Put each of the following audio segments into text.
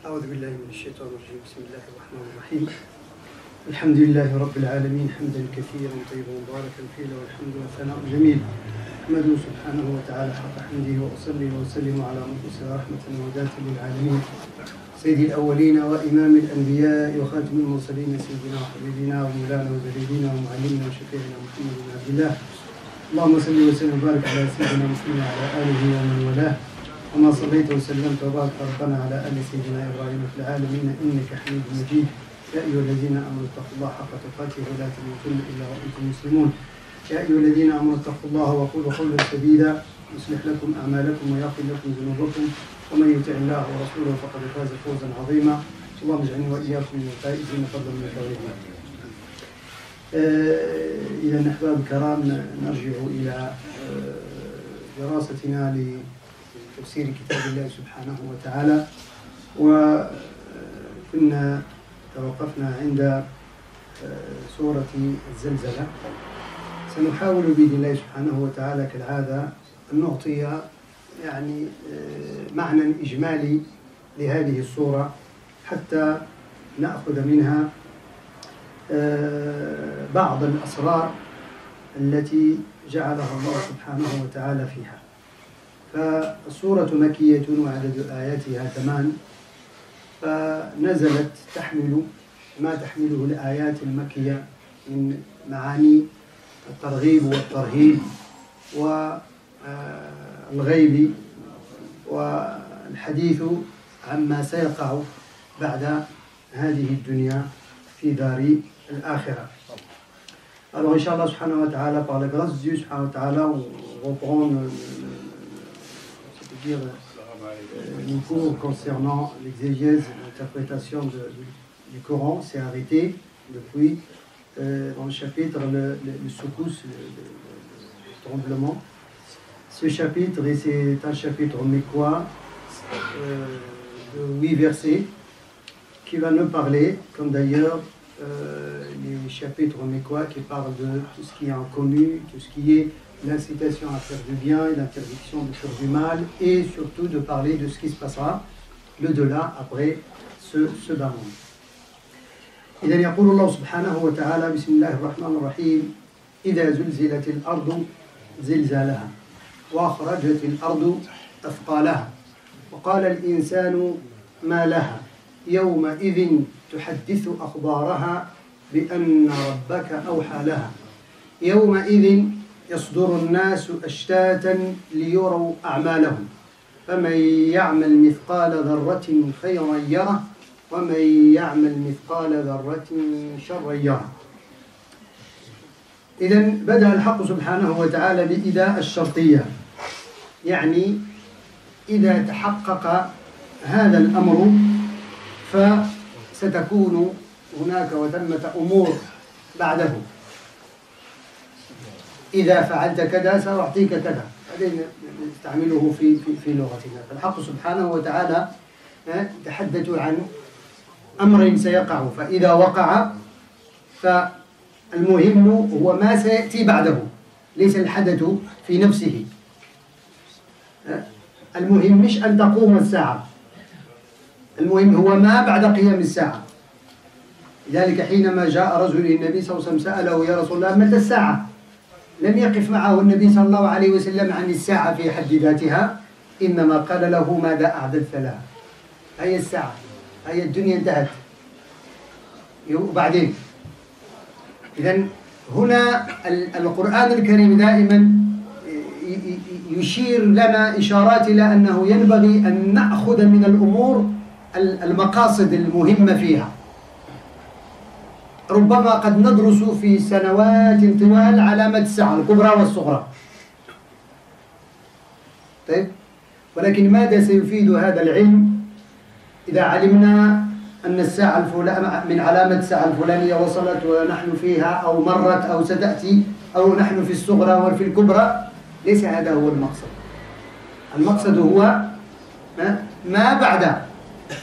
أعوذ بالله من الشيطان الرجيم. بسم الله الرحمن الرحيم. الحمد لله رب العالمين حمدا كثيرا طيبا مباركا فيه، له الحمد والثناء الجميل. أحمده سبحانه وتعالى حق حمده، وأصلي وأسلم على مبعوث رحمة وهداة للعالمين سيد الأولين وإمام الأنبياء وخاتم المرسلين سيدنا وحبيبنا ومولانا وزليلنا ومعلمنا وشفيعنا محمد بن عبد الله. اللهم صل وسلم وبارك على سيدنا محمد وعلى آله ومن والاه، وما صليت وسلمت وبارك ربنا على آل سيدنا إبراهيم في العالمين إنك حميد مجيد. يا أيها الذين آمنوا اتقوا الله حق تقاته ولا تموتن إلا وأنتم مسلمون. يا أيها الذين آمنوا اتقوا الله وقولوا قولا سديدا يصلح لكم أعمالكم ويغفر لكم ذنوبكم، ومن يطع الله ورسوله فقد فاز فوزا عظيما. اللهم اجعلني وإياكم من الفائزين فضلا منك ورضوانا. إذا أحباب الكرام، نرجع إلى دراستنا لتفسير كتاب الله سبحانه وتعالى، وكنا توقفنا عند سورة الزلزلة. سنحاول بإذن الله سبحانه وتعالى كالعادة أن نعطي معنى إجمالي لهذه السورة حتى نأخذ منها بعض الأسرار التي جعلها الله سبحانه وتعالى فيها. فالسورة مكية وعدد آياتها 8، فنزلت تحمل ما تحمله الآيات المكية من معاني الترغيب والترهيب والغيب والحديث عما سيقع بعد هذه الدنيا في دار الآخرة. Alors, Inch'Allah subhanahu wa ta'ala, par la grâce de Dieu subhanahu wa ta'ala, on reprend une cours concernant l'exégèse, l'interprétation du Coran. C'est arrêté depuis dans le chapitre le secousse, le tremblement. Ce chapitre, c'est un chapitre mécois de 8 versets qui va nous parler, comme d'ailleurs les chapitres mécois qui parlent de tout ce qui est inconnu, tout ce qui est l'incitation à faire du bien et l'interdiction de faire du mal, et surtout de parler de ce qui se passera le delà après ce bas monde. إذا يقول الله سبحانه وتعالى بسم الله الرحمن الرحيم: إذا زلزلت الأرض زلزالها وأخرجت الأرض أثقالها وقال الإنسان ما لها يومئذ تحدث أخبارها بأن ربك أوحى لها يومئذ يصدر الناس أشتاتا ليروا أعمالهم فمن يعمل مثقال ذرة خيرا يره ومن يعمل مثقال ذرة شرا يره. إذن بدأ الحق سبحانه وتعالى بإذا الشرطية، يعني إذا تحقق هذا الأمر فستكون هناك وثمة أمور بعده. إذا فعلت كذا سأعطيك كذا، هذا نستعمله في لغتنا. فالحق سبحانه وتعالى يتحدث عن أمر سيقع، فإذا وقع فالمهم هو ما سيأتي بعده، ليس الحدث في نفسه. المهم مش أن تقوم الساعة، المهم هو ما بعد قيام الساعة. لذلك حينما جاء رجل النبي صلى الله عليه وسلم سأله: يا رسول الله متى الساعة؟ لم يقف معه النبي صلى الله عليه وسلم عن الساعة في حد ذاتها، إنما قال له: ماذا أعددت لها؟ هي الساعة، هي الدنيا انتهت وبعدين. إذن هنا القرآن الكريم دائما يشير لنا إشارات إلى أنه ينبغي أن نأخذ من الأمور المقاصد المهمة فيها. ربما قد ندرس في سنوات طوال علامة الساعة الكبرى والصغرى، طيب، ولكن ماذا سيفيد هذا العلم إذا علمنا أن الساعة الفلانية من علامة الساعة الفلانية وصلت ونحن فيها أو مرت أو ستأتي أو نحن في الصغرى وفي الكبرى؟ ليس هذا هو المقصد. المقصد هو ما بعد.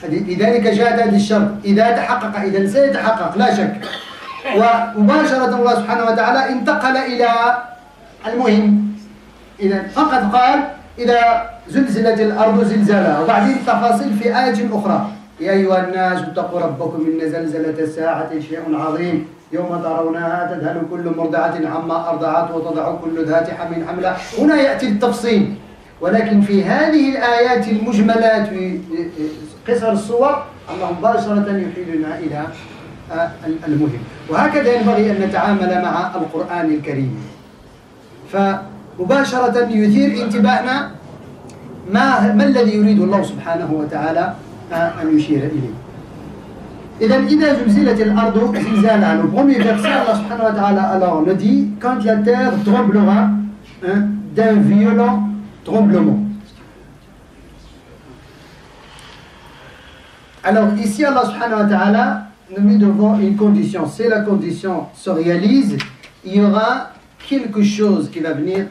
لذلك جاء هذا الشرط إذا تحقق، إذا سيتحقق لا شك. ومباشرة الله سبحانه وتعالى انتقل إلى المهم. إذا فقط قال إذا زلزلت الأرض زلزالها، وبعدين تفاصيل في آية أخرى يا أيها الناس اتقوا ربكم إن زلزلة الساعة شيء عظيم يوم ترونها تذهل كل مرضعة عما أرضعت وتضع كل ذات حمل حملها. هنا يأتي التفصيل، ولكن في هذه الآيات المجملات في قصر الصور الله مباشرة يحيلنا إلى المهم. وهكذا ينبغي أن نتعامل مع القرآن الكريم، فمباشرة يثير انتباهنا ما الذي يريد الله سبحانه وتعالى أن يشير إليه. إذا زلزلت الأرض زلزالها. Le premier verset, Allah subhanahu wa ta'ala alors le dit quand la terre tremblera d'un violent tremblement. Alors ici Allah subhanahu wa ta'ala nous met devant une condition. Si la condition se réalise, il y aura quelque chose qui va venir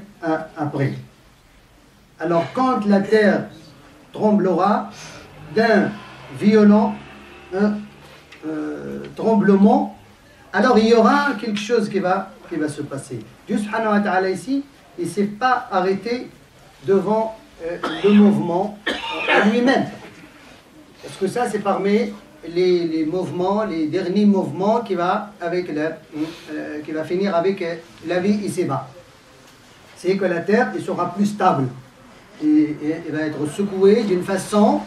après. Alors quand la terre tremblera d'un violent tremblement, alors il y aura quelque chose qui va se passer. Dieu subhanahu wa ta'ala ici, il ne s'est pas arrêté devant le mouvement en lui-même. Parce que ça c'est parmi les mouvements, les derniers mouvements qui va finir avec la vie ici-bas. C'est que la terre elle sera plus stable. Et va être secouée d'une façon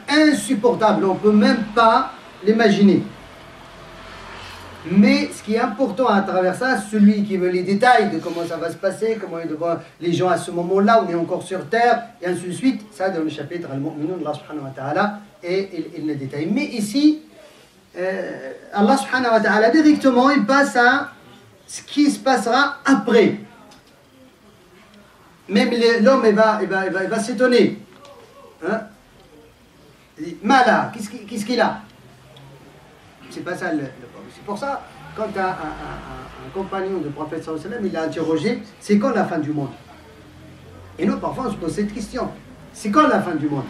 insupportable. On ne peut même pas l'imaginer. Mais ce qui est important à travers ça, celui qui veut les détails de comment ça va se passer, comment les gens à ce moment-là, on est encore sur terre, et ainsi de suite, ça dans le chapitre Al-Mu'minun, Allah subhanahu wa ta'ala, et il le détaille. Mais ici, Allah subhanahu wa ta'ala, directement, il passe à ce qui se passera après. Même l'homme, il va s'étonner. Hein? Mala, qu'est-ce qu'il a? C'est pas ça le problème. C'est pour ça, quand un compagnon du prophète sallallahu alayhi wa sallam, il l'a interrogé, c'est quand la fin du monde? Et nous, parfois, on se pose cette question. C'est quand la fin du monde?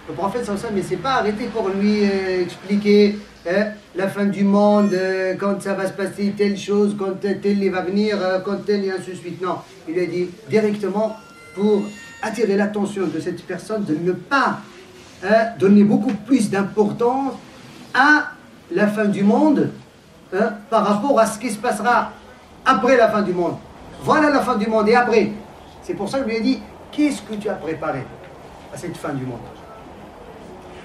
Le prophète sallallahu alayhi wa sallam, il ne s'est pas arrêté pour lui expliquer la fin du monde, quand ça va se passer telle chose, quand tel il va venir, quand tel et ainsi de suite. Non, il lui a dit directement pour attirer l'attention de cette personne de ne pas donner beaucoup plus d'importance à la fin du monde par rapport à ce qui se passera après la fin du monde. Voilà la fin du monde et après. C'est pour ça que je lui ai dit, qu'est-ce que tu as préparé à cette fin du monde?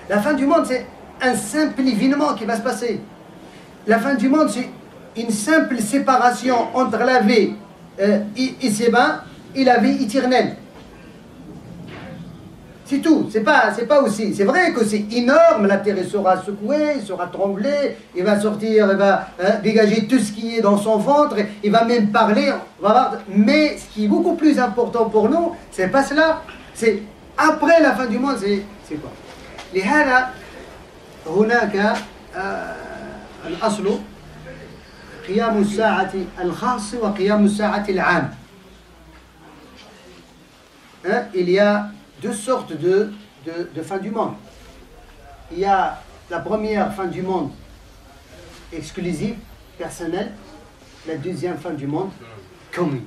La fin du monde, c'est un simple événement qui va se passer. La fin du monde, c'est une simple séparation entre la vie ici-bas et la vie éternelle. C'est tout, c'est pas aussi. C'est vrai que c'est énorme, la terre sera secouée, sera tremblée, il va sortir, il va dégager tout ce qui est dans son ventre, il va même parler, on va voir. Mais ce qui est beaucoup plus important pour nous, c'est pas cela. C'est après la fin du monde, c'est quoi? لهذا هناك الأصل قيام الساعة الخاص وقيام الساعة العام. Il y a deux sortes de fin du monde. Il y a la première fin du monde exclusive, personnelle, la deuxième fin du monde commune,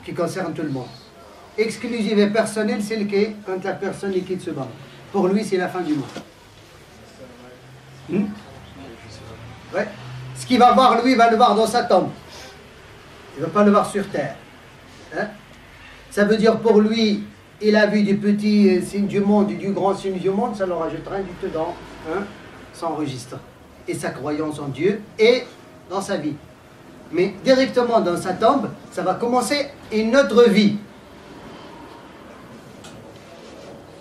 qui concerne tout le monde. Exclusive et personnelle, c'est le cas quand la personne quitte ce monde. Pour lui, c'est la fin du monde. Ouais. Ce qu'il va voir, lui, il va le voir dans sa tombe. Il ne va pas le voir sur terre. Hein? Ça veut dire pour lui, il a vu du petit signe du monde, du grand signe du monde, ça ne rajoutera rien du tout dans son registre. Et sa croyance en Dieu et dans sa vie. Mais directement dans sa tombe, ça va commencer une autre vie.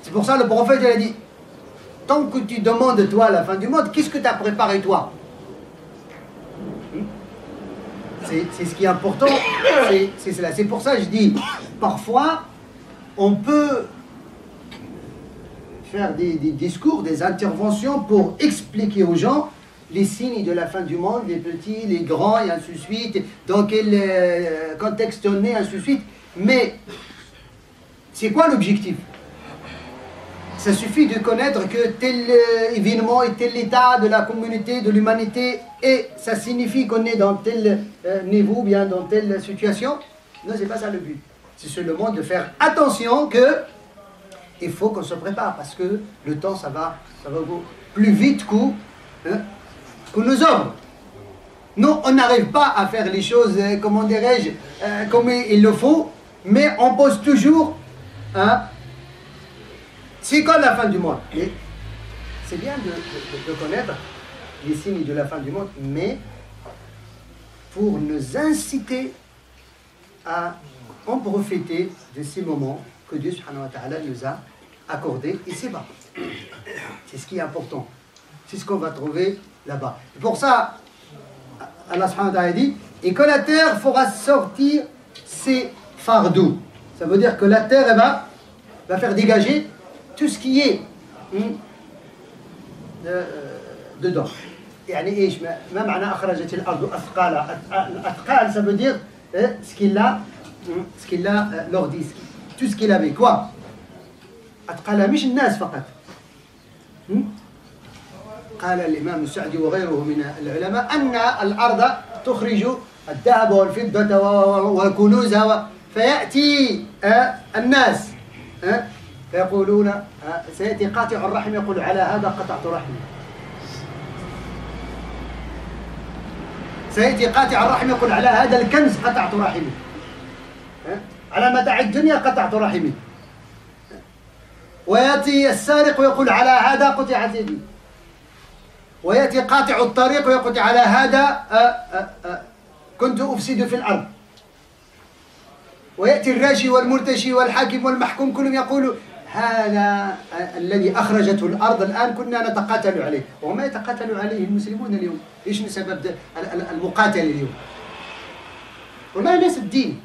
C'est pour ça que le prophète il a dit, tant que tu demandes toi la fin du monde, qu'est-ce que tu as préparé toi? C'est ce qui est important, c'est cela. C'est pour ça que je dis, parfois, on peut faire des discours, des interventions pour expliquer aux gens les signes de la fin du monde, les petits, les grands, et ainsi de suite, dans quel contexte on est, ainsi de suite. Mais, c'est quoi l'objectif? Ça suffit de connaître que tel événement est tel état de la communauté, de l'humanité, et ça signifie qu'on est dans tel niveau, bien dans telle situation. Non, c'est pas ça le but. C'est seulement de faire attention que il faut qu'on se prépare parce que le temps, ça va plus vite que nos ordres. Nous, on n'arrive pas à faire les choses, comment dirais-je, comme il le faut, mais on pose toujours, c'est comme la fin du monde. Mais c'est bien de connaître les signes de la fin du monde, mais pour nous inciter à en profiter de ces moments que Dieu subhanahu wa ta'ala nous a accordés ici-bas. C'est ce qui est important. C'est ce qu'on va trouver là-bas. Pour ça, Allah subhanahu wa ta'ala dit, et que la terre fera sortir ses fardeaux. Ça veut dire que la terre elle va faire dégager tout ce qui est dedans. يعني ايش ما معنى اخرجت الارض اثقالها الاثقال ça veut dire ce qu'il a l'ordi tout ce qu'il avait quoi اثقالها مش الناس فقط قال الامام السعدي وغيره من العلماء ان الارض تخرج الذهب والفضه وكنوزها فياتي الناس فيقولون سياتي قاطع الرحم يقول على هذا قطعت رحمي سيأتي قاطع الرحم يقول على هذا الكنز قطعت رحمي على متاع الدنيا قطعت رحمي ويأتي السارق ويقول على هذا قطعت يدي ويأتي قاطع الطريق ويقول على هذا كنت أفسد في الأرض ويأتي الراشي والمرتشي والحاكم والمحكوم كلهم يقولوا هذا الذي أخرجته الأرض الآن كنا نتقاتل عليه وما يتقاتل عليه المسلمون اليوم إيش سبب المقاتل اليوم والله ليس الدين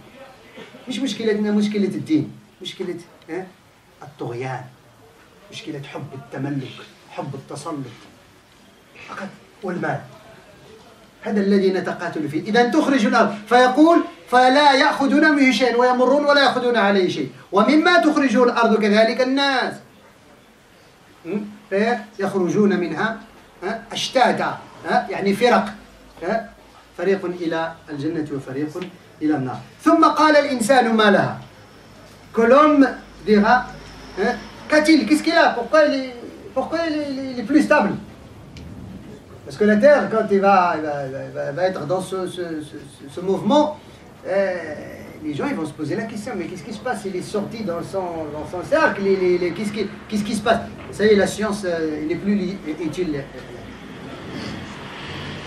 مش مشكلتنا مشكلة الدين مشكلة الطغيان مشكلة حب التملك حب التسلط فقط والمال هذا الذي نتقاتل فيه إذا تخرج الأرض فيقول فلا يأخذون منه شيء ويمرون ولا يأخذون عليه شيء ومما تخرجه الأرض كذلك الناس فيخرجون منها أشتاتا يعني فرق فريق إلى الجنة وفريق إلى النار ثم قال الإنسان ما لها que l'homme dira qu'a-t-il qu'est-ce qu'il a pourquoi il est plus stable parce que la terre quand il va être dans ce mouvement les gens ils vont se poser la question mais qu'est-ce qui se passe il est sorti dans son cercle qu'est-ce qui se passe ça y est la science n'est plus utile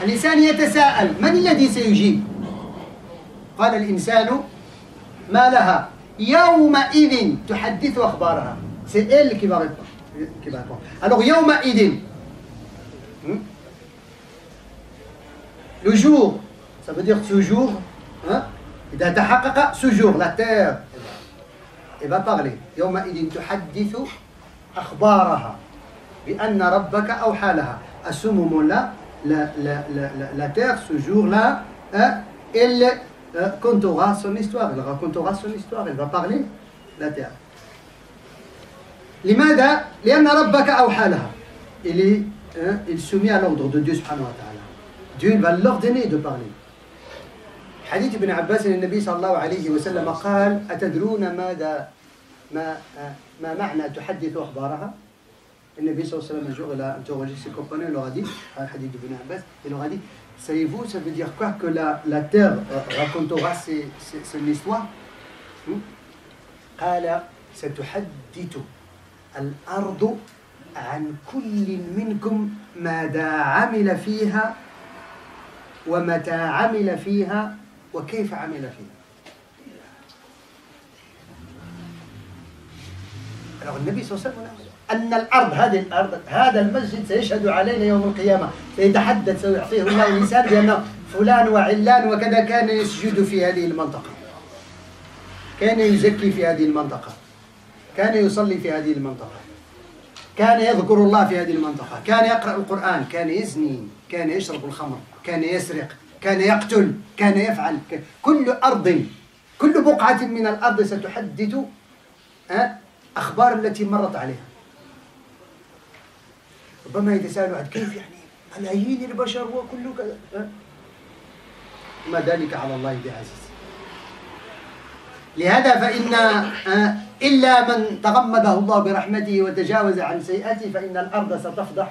الإنسان يتساءل من الذي سيجيب قال الإنسان ما لها يومئذ تحدث أخبارها c'est elle qui va répondre alors يومئذ le jour ça veut dire ce jour إذا تحقق ce jour la terre elle va parler يومئذ تحدث أخبارها بأن ربك أوحى لها à ce moment-là la terre ce jour-là elle racontera son histoire elle va parler la terre لماذا لأن ربك أوحى لها il se met à l'ordre de Dieu subhanahu wa ta'ala Dieu va l'ordonner de parler حديث ابن عباس النبي صلى الله عليه وسلم قال أتدرون ما معنى تحدث أخبارها النبي صلى الله عليه وسلم un jour il a interrogé ses compagnons il leur a dit hadith ibn Abbas il leur a dit savez-vous ça veut dire quoi que la terre racontera son histoire قال ستحدث الأرض عن كل منكم ماذا عمل فيها ومتى عمل فيها وكيف عمل فيها alors النبي صلى الله عليه وسلم أن الأرض هذا المسجد سيشهد علينا يوم القيامة سيتحدث ويعطيه الله لسان بأن فلان وعلان وكذا كان يسجد في هذه المنطقة كان يزكي في هذه المنطقة كان يصلي في هذه المنطقة كان يذكر الله في هذه المنطقة كان يقرأ القرآن كان يزني كان يشرب الخمر كان يسرق كان يقتل كان يفعل كل أرض كل بقعة من الأرض ستحدث أخبار التي مرت عليها ربما يتساءلوا عن كيف يعني ملايين البشر وكل كذا ما ذلك على الله بعزيز لهذا فإن إلا من تغمده الله برحمته وتجاوز عن سيئاته فإن الأرض ستفضح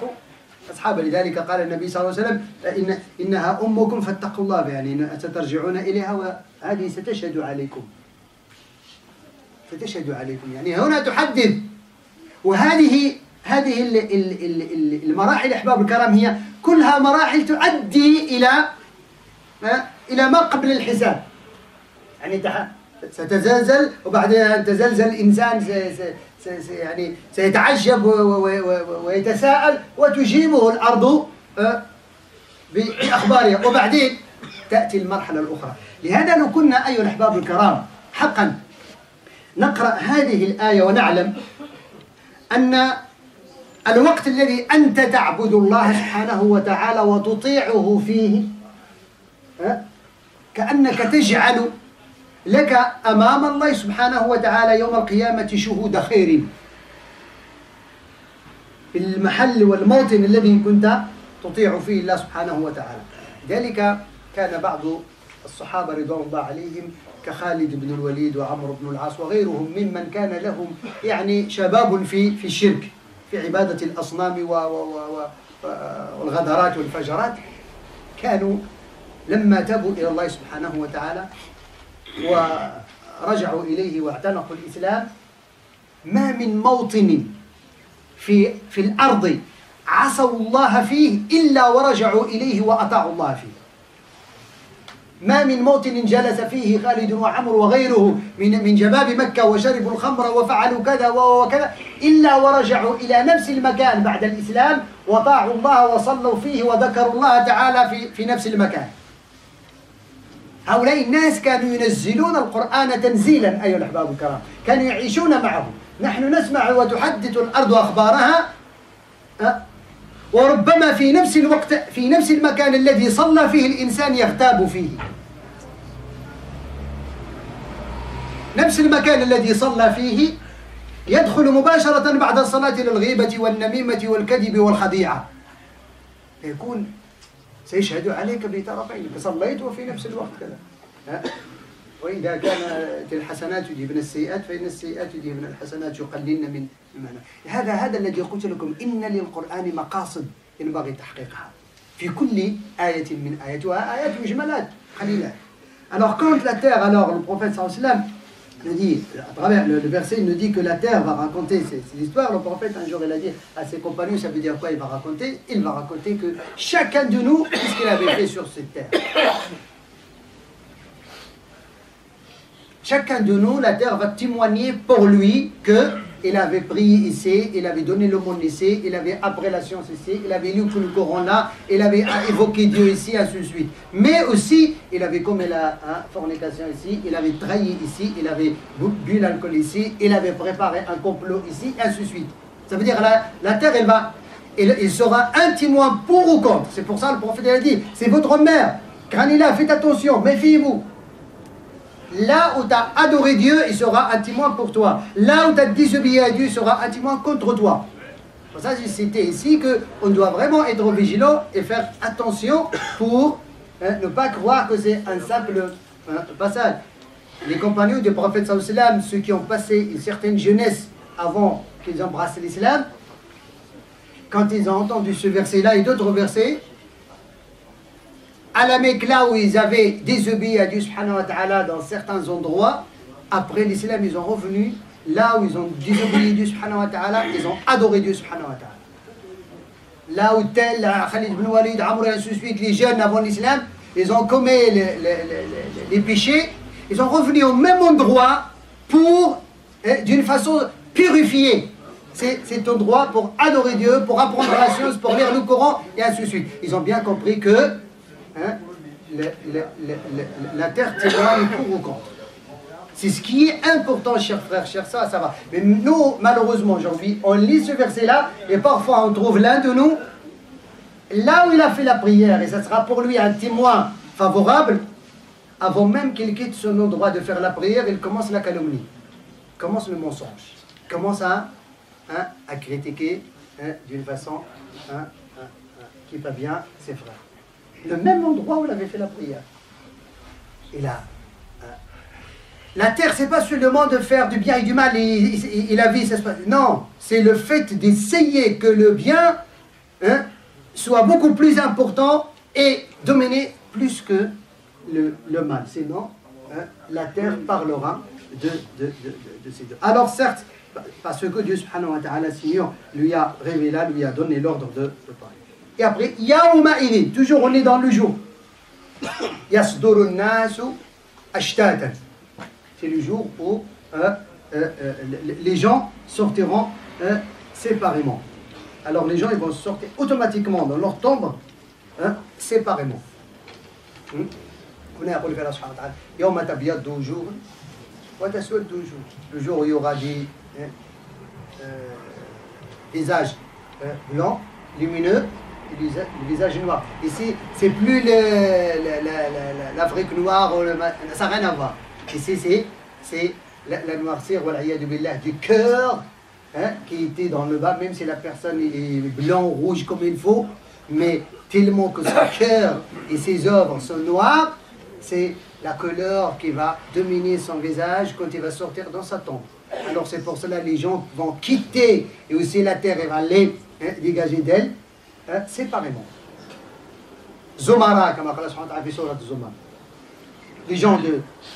أصحابه. لذلك قال النبي صلى الله عليه وسلم إنها أمكم فاتقوا الله، يعني سترجعون إليها وهذه ستشهد عليكم، ستشهد عليكم، يعني هنا تحدث. وهذه المراحل أحباب الكرام هي كلها مراحل تؤدي إلى ما قبل الحساب. يعني ستزلزل، وبعدها تزلزل الإنسان يعني سيتعجب ويتساءل وتجيبه الأرض بأخبارها، وبعدين تأتي المرحلة الأخرى. لهذا لو كنا أيها الأحباب الكرام حقا نقرأ هذه الآية ونعلم أن الوقت الذي أنت تعبد الله سبحانه وتعالى وتطيعه فيه كأنك تجعل لك أمام الله سبحانه وتعالى يوم القيامة شهود خير في المحل والموطن الذي كنت تطيع فيه الله سبحانه وتعالى. ذلك كان بعض الصحابة رضوان الله عليهم كخالد بن الوليد وعمرو بن العاص وغيرهم ممن كان لهم يعني شباب في الشرك، في عبادة الأصنام والغدرات والفجرات، كانوا لما تابوا إلى الله سبحانه وتعالى ورجعوا إليه واعتنقوا الإسلام ما من موطن في الأرض عصوا الله فيه إلا ورجعوا إليه وأطاعوا الله فيه. ما من موطن جلس فيه خالد وعمر وغيره من جباب مكة وشربوا الخمر وفعلوا كذا وكذا إلا ورجعوا إلى نفس المكان بعد الإسلام وطاعوا الله وصلوا فيه وذكروا الله تعالى في نفس المكان. هؤلاء الناس كانوا ينزلون القرآن تنزيلا أيها الأحباب الكرام، كانوا يعيشون معه. نحن نسمع وتحدث الأرض أخبارها وربما في نفس الوقت في نفس المكان الذي صلى فيه الإنسان يغتاب فيه، نفس المكان الذي صلى فيه يدخل مباشرة بعد الصلاة إلى الغيبة والنميمة والكذب والخديعة، يكون سيشهد عليك بطرفين، صليت وفي نفس الوقت كذا. وإذا كانت الحسنات يذهبن السيئات فإن السيئات يذهبن الحسنات يقللن من معنى. هذا الذي قلت لكم إن للقرآن مقاصد ينبغي تحقيقها في كل آية من آياتها، آيات مجملات قليلة. Alors quand la terre, alors le prophète sallallahu alayhi wa sallam nous dit, à travers le verset, il nous dit que la terre va raconter ces histoires. Le prophète un jour il a dit à ses compagnons, ça veut dire quoi? Il va raconter que chacun de nous, qu'est-ce qu'il avait fait sur cette terre. Chacun de nous, la terre va témoigner pour lui qu'il avait prié ici, il avait donné le monde ici, il avait appris la science ici, il avait lu le Coran là, il avait évoqué Dieu ici, ainsi de suite. Mais aussi, il avait commis la fornication ici, il avait trahi ici, il avait bu l'alcool ici, il avait préparé un complot ici, ainsi de suite. Ça veut dire la terre, il sera un témoin pour ou contre. C'est pour ça que le prophète a dit, c'est votre mère. Granila, faites attention, méfiez-vous. Là où tu as adoré Dieu, il sera un témoin pour toi. Là où tu as désobéi à Dieu, il sera un témoin contre toi. Pour ça, j'ai cité ici qu'on doit vraiment être vigilant et faire attention pour ne pas croire que c'est un simple passage. Les compagnons du prophète sallallahu alayhi wa sallam, ceux qui ont passé une certaine jeunesse avant qu'ils embrassent l'islam, quand ils ont entendu ce verset-là et d'autres versets, à la Mecque, là où ils avaient désobéi à Dieu subhanahu wa ta'ala dans certains endroits, après l'islam, ils ont revenu là où ils ont désobéi à Dieu subhanahu wa ta'ala, ils ont adoré Dieu subhanahu wa ta'ala. Là où tel, Khalid ibn Walid, Amr et ainsi de suite, les jeunes avant l'islam, ils ont commis les péchés, ils sont revenus au même endroit pour, d'une façon purifiée. C'est un endroit pour adorer Dieu, pour apprendre la science, pour lire le Coran, et ainsi de suite. Ils ont bien compris que la terre témoigne pour ou contre. C'est ce qui est important, chers frères, chers sœurs, ça va. Mais nous, malheureusement, aujourd'hui, on lit ce verset-là, et parfois on trouve l'un de nous, là où il a fait la prière, et ça sera pour lui un témoin favorable, avant même qu'il quitte son endroit de faire la prière, il commence la calomnie, commence le mensonge, commence à critiquer d'une façon qui va bien ses frères. Le même endroit où il avait fait la prière. Et là, La terre, c'est pas seulement de faire du bien et du mal et la vie, ça se passe. Non, c'est le fait d'essayer que le bien soit beaucoup plus important et dominer plus que le mal. Sinon, la terre parlera de ces deux. Alors certes, parce que Dieu subhanahu wa ta'ala, Seigneur, lui a révélé, lui a donné l'ordre de parler. Et après, Yawma idin, toujours on est dans le jour. Yasduru nasu ashtatan. C'est le jour où les gens sortiront séparément. Alors les gens ils vont sortir automatiquement dans leur tombe séparément. Le jour où il y aura des visages blancs, lumineux, et des visages noirs. Ici, c'est plus l'Afrique noire, ça n'a rien à voir. Ici, c'est la noirceur du cœur qui était dans le bas, même si la personne est blanc ou rouge comme il faut, mais tellement que son cœur et ses œuvres sont noirs, c'est la couleur qui va dominer son visage quand il va sortir dans sa tombe. Alors c'est pour cela que les gens vont quitter, et aussi la terre va les dégager d'elle, séparément. Zomara, comme Allah a fait sur la Zomara. Les gens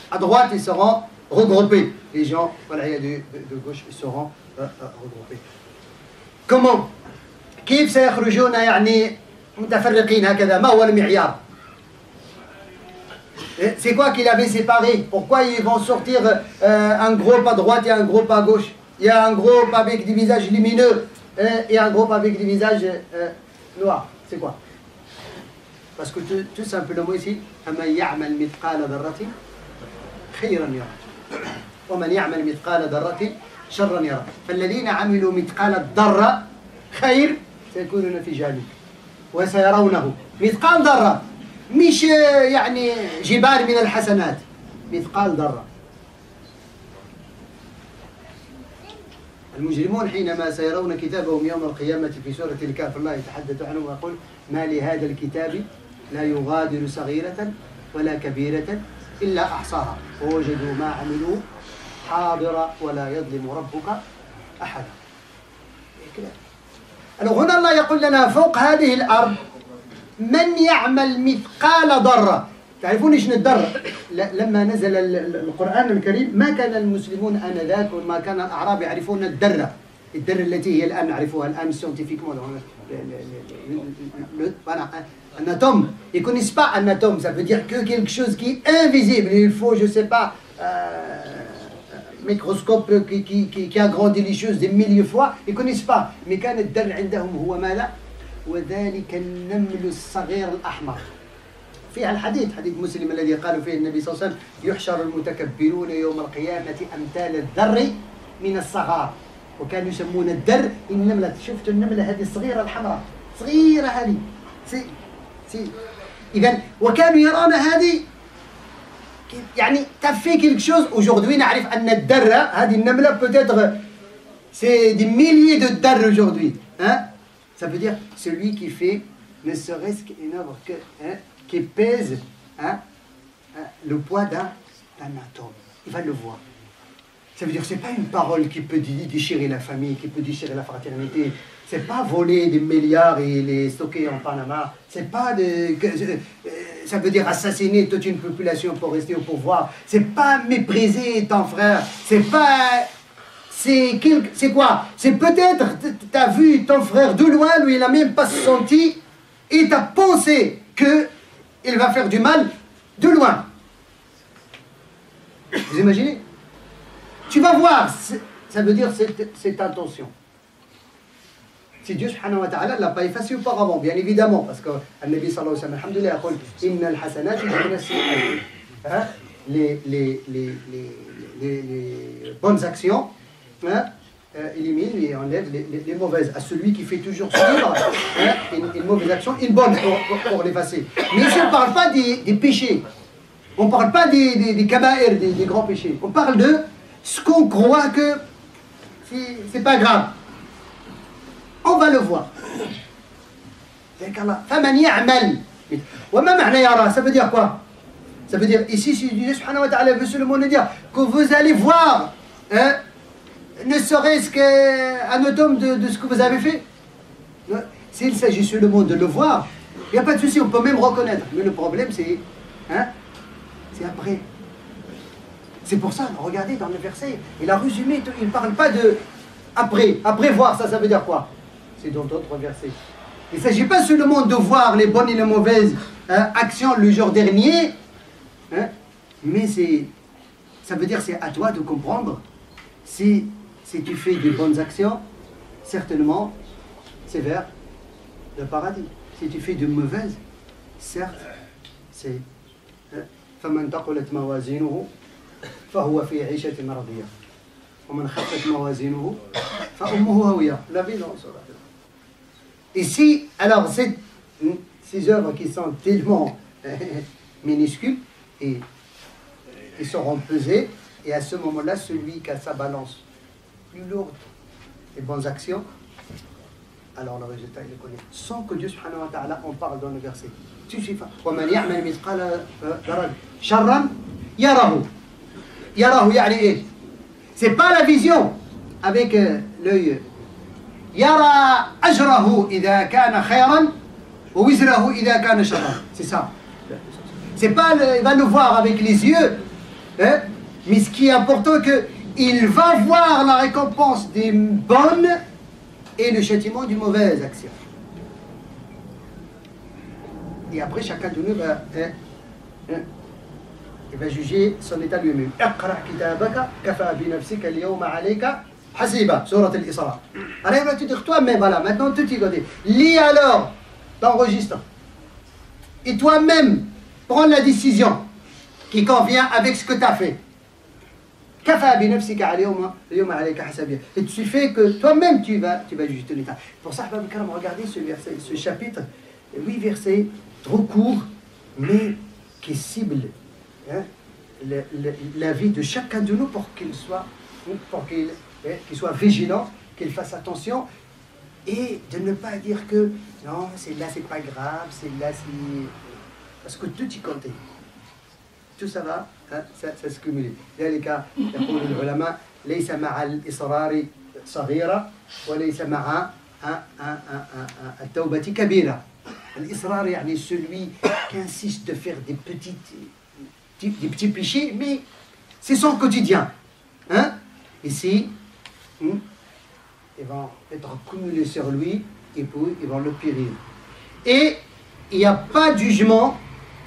à droite, ils seront regroupés. Les gens de gauche, ils seront regroupés. Comment كيف سيخرجون يعني متفرقين هكذا ما هو المعيار C'est quoi qu'il avait séparé? Pourquoi ils vont sortir un groupe à droite et un groupe à gauche? Il y a un groupe avec des visages lumineux et un groupe avec des visages noirs. C'est quoi? Parce que tout simplement ici, فَمَنْ يَعْمَلْ مِثْقَالَ ذَرَّةٍ خَيْرًا يَرَهُ وَمَنْ يَعْمَلْ مِثْقَالَ ذَرَّةٍ شَرًّا يَرَهُ فَالَّذِينَ عَمِلُوا مِثْقَالَ الذَّرَّةِ خَيْرٌ سيكونون في جهنم وسيرونه مثقال ذرة مش يعني جبال من الحسنات مثقال ذرة. المجرمون حينما سيرون كتابهم يوم القيامة في سورة الكهف الله يتحدث عنه ويقول ما لهذا الكتاب لا يغادر صغيرة ولا كبيرة إلا أحصاها ووجدوا ما عملوا حاضرا ولا يظلم ربك أحدا. Alors هنا الله يقول لنا فوق هذه الأرض من يعمل مثقال ذرة. تعرفون ايش الذرة؟ لما نزل القرآن الكريم ما كان المسلمون آنذاك وما كان الأعراب يعرفون الذرة التي هي الآن نعرفها الآن scientifiquement. Un atome, ils ne connaissent pas un atome, ça veut dire que quelque chose qui est invisible. Il faut, je ne sais pas, microscope qui agrandit les choses des milliers de fois, ils ne connaissent pas. Mais كان الدر عندهم هو ماذا؟ وذلك النمل الصغير الأحمر. فيها الحديث حديث مسلم الذي قال فيه النبي صلى الله عليه وسلم يحشر المتكبرون يوم القيامة أمثال الذر من الصغار وكانوا يسمون الدر النملة. شفت النملة هذه الصغيرة الحمراء صغيرة هذه إذن وكانوا يرون هذه يعني تفي quelque chose. Aujourd'hui نعرف أن الدرة هذه النملة peut-être c'est des milliers de darres aujourd'hui. Ça veut dire celui qui fait ne serait-ce qu'une œuvre qui pèse le poids d'un atome. Il va le voir. Ça veut dire que ce n'est pas une parole qui peut déchirer la famille, qui peut déchirer la fraternité. Ce n'est pas voler des milliards et les stocker en Panama. C'est pas ça veut dire assassiner toute une population pour rester au pouvoir. C'est pas mépriser ton frère. C'est pas... C'est quoi? C'est peut-être, tu as vu ton frère de loin, lui il n'a même pas senti, et tu as pensé qu'il va faire du mal de loin. Vous imaginez? Tu vas voir, ça veut dire cette intention. Si Dieu subhanahu wa ta'ala ne l'a pas effacé auparavant, bien évidemment, parce que le Nabi sallallahu alayhi wa sallam, alhamdoulilah, il dit, Inna al-hasanat yudhibna as-sayyi'at. Les bonnes actions élimine et enlève les mauvaises. À celui qui fait toujours suivre une mauvaise action, une bonne pour l'effacer. Mais ici on ne parle pas des péchés. On ne parle pas des kaba'ir, des grands péchés. On parle de ce qu'on croit que c'est pas grave. On va le voir. فمن يعمل وما معنى يرى? Ça veut dire quoi? Ça veut dire, ici, si Dieu subhanahu wa ta'ala veut seulement nous dire que vous allez voir, hein, ne serait-ce qu'un atome de ce que vous avez fait. S'il s'agit seulement de le voir, il n'y a pas de souci, on peut même reconnaître. Mais le problème, c'est après. C'est pour ça, regardez dans le verset, il a résumé, il ne parle pas de après. Après voir, ça veut dire quoi? C'est dans d'autres versets. Il ne s'agit pas seulement de voir les bonnes et les mauvaises actions le jour dernier, hein, mais ça veut dire c'est à toi de comprendre si tu fais de bonnes actions, certainement, c'est vers le paradis. Si tu fais de mauvaises, certes, c'est فَمَنْ تَقُلَتْ مَوَازِينُهُ فَهُوَ فِي عِيشَةٍ رَضِيَّةٍ وَمَنْ خَفَّتْ مَوَازِينُهُ فَأُمُّهُ هَوِيَّةٌ. La vie dans ce Ici, alors, ces œuvres qui sont tellement minuscules, et ils seront pesées, et à ce moment-là, celui qui a sa balance plus lourde, les bonnes actions, alors le résultat, il le connaît. Sans que Dieu subhanahu wa ta'ala en parle dans le verset. Tu suffis pas. وَمَنْ يَعْمَلْ مِثْقَالَ ذَرَّةٍ شَرًّا يَرَهُ. يَرَهُ يعني إيه? C'est pas la vision avec l'œil. يَرَى أَجْرَهُ إِذَا كَانَ خَيْرًا وَوِزْرَهُ إِذَا كَانَ شَرًّا. C'est ça. C'est pas il va le voir avec les yeux, hein? Mais ce qui est important, qu'il va voir la récompense des bonnes et le châtiment du mauvais action. Et après, chacun de nous va juger son état lui-même. اقرأ كتابك كفى بنفسك اليوم عليك حسيبا. Sourate Al-Isra. Alors, tu dis toi-même, voilà, maintenant tout y connaît. Lis alors, t'enregistres. Et toi-même, prends la décision qui convient avec ce que tu as fait. Et tu fais que toi-même tu vas juger ton état. Pour ça, regardez ce verset, ce chapitre, 8 versets, trop courts, mais qui ciblent la vie de chacun de nous pour qu'il soit vigilant, qu'il fasse attention, et de ne pas dire que non, celle-là c'est pas grave, celle-là c'est... Parce que tout y comptait. Tout ça va, ça se cumule. ذلك يقول العلماء ليس مع الإصرار صغيرة وليس مع التوبة كبيرة. الإصرار يعني celui qui insiste de faire des petits péchés, mais c'est son quotidien. Hein? Ici, ils vont être cumulés sur lui et puis ils vont le périr. Et il n'y a pas de jugement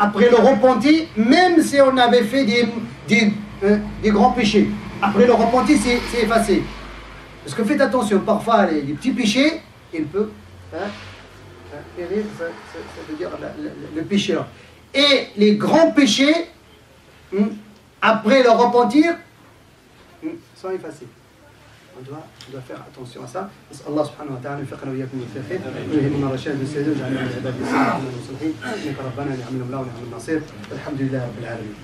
après le repenti, même si on avait fait des grands péchés. Après le repenti, c'est effacé. Parce que faites attention, parfois les petits péchés, ils peuvent périr, ça veut dire le pécheur. Et les grands péchés, après le repentir, sont effacés. On doit faire attention à ça. Allah subhanahu wa ta'ala يوفقنا وإياكم للخير ويلهمنا الرشاد والسداد ويجعلنا من عباد الصالحين المصلحين إنك ربنا نعم المولى ونعم النصير والحمد لله رب العالمين.